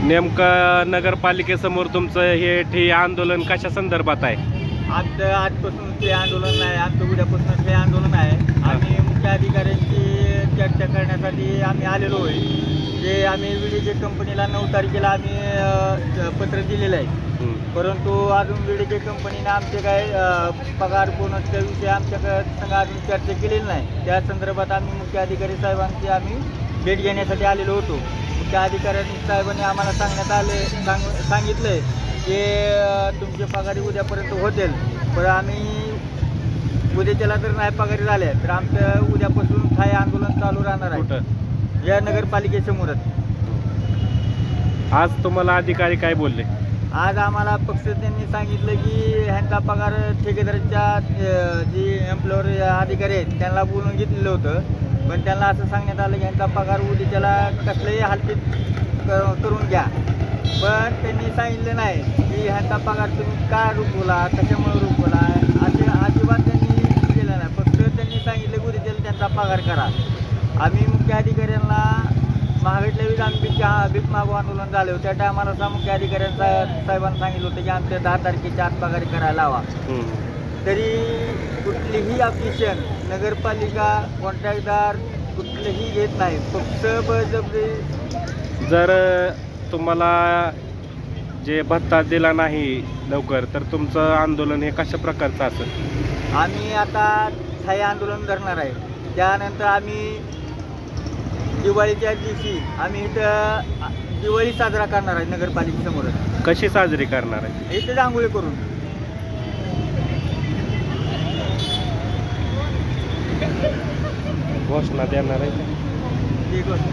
नेमकं नगरपालिकेसमोर तुमचं हे ठिय्या आंदोलन कशा संदर्भात आहे? आजपासून ते आंदोलन आहे, आमचं उद्यापासून ते आंदोलन आहे. आम्ही मुख्य अधिकाऱ्यांची चर्चा करण्यासाठी आम्ही आलेलो आहे. जे आम्ही विडीजे कंपनीला 9 तारखेला आम्ही पत्र दिलेलं आहे, परंतु अजून विडीजे कंपनीनं आमचे काय पगार बोनसच्या विषयी आमच्याकडे अजून चर्चा केलेली नाही. त्या संदर्भात आम्ही मुख्य अधिकारी साहेबांची आम्ही भेट घेण्यासाठी आलेलो होतो. मुख्य अधिकारी साहेबांनी आम्हाला सांगितलं आहे की तुमचे पगारी उद्यापर्यंत होतील, पण आम्ही उद्याच्याला जर नाही पगारी झाल्या तर आमचं उद्यापासून ठाय आंदोलन चालू राहणार आहे या नगरपालिकेसमोरच. आज तुम्हाला अधिकारी काय बोलले? आज आम्हाला पक्ष त्यांनी सांगितलं की ह्यांचा पगार ठेकेदाराच्या जी एम्प्लॉयर अधिकारी आहेत त्यांना बोलून घेतलेलं होतं, पण त्यांना असं सांगण्यात आलं की ह्यांचा पगार उद्याच्याला कसल्याही हालतीत करून घ्या. पण त्यांनी सांगितलं नाही की ह्यांचा पगार तुम्ही का रुकवला, कशामुळे रुकवला, असे अजिबात त्यांनी केलं नाही. फक्त त्यांनी सांगितलं की उद्याच्याला त्यांचा पगार करा. आम्ही मुख्य अधिकाऱ्यांना महागडल्या वेळी आम्ही भीक मागू आंदोलन झालं होतं, त्या टायमाला मुख्य अधिकाऱ्यांचा साहेबांना सांगितलं होतं की आमच्या 10 तारखेच्या आत पगारी करायला हवा. तरी कुठलीही ऑब्जेक्शन नगरपालिका कॉन्ट्रॅक्टदार कुठलेही घेत नाही, फक्त बळजबरी. जर तुम्हाला जे भत्ता दिला नाही लवकर तर तुमचं आंदोलन हे कशा प्रकारचं असेल? आम्ही आता स्थायी आंदोलन धरणार आहे. त्यानंतर आम्ही दिवाळीच्या दिवशी आम्ही इथं दिवाळी साजरा करणार आहे नगरपालिकेसमोरच. कशी साजरी करणार आहे? इथं रांगोळी करून. घोषणा देणार आहे. ती गोष्ट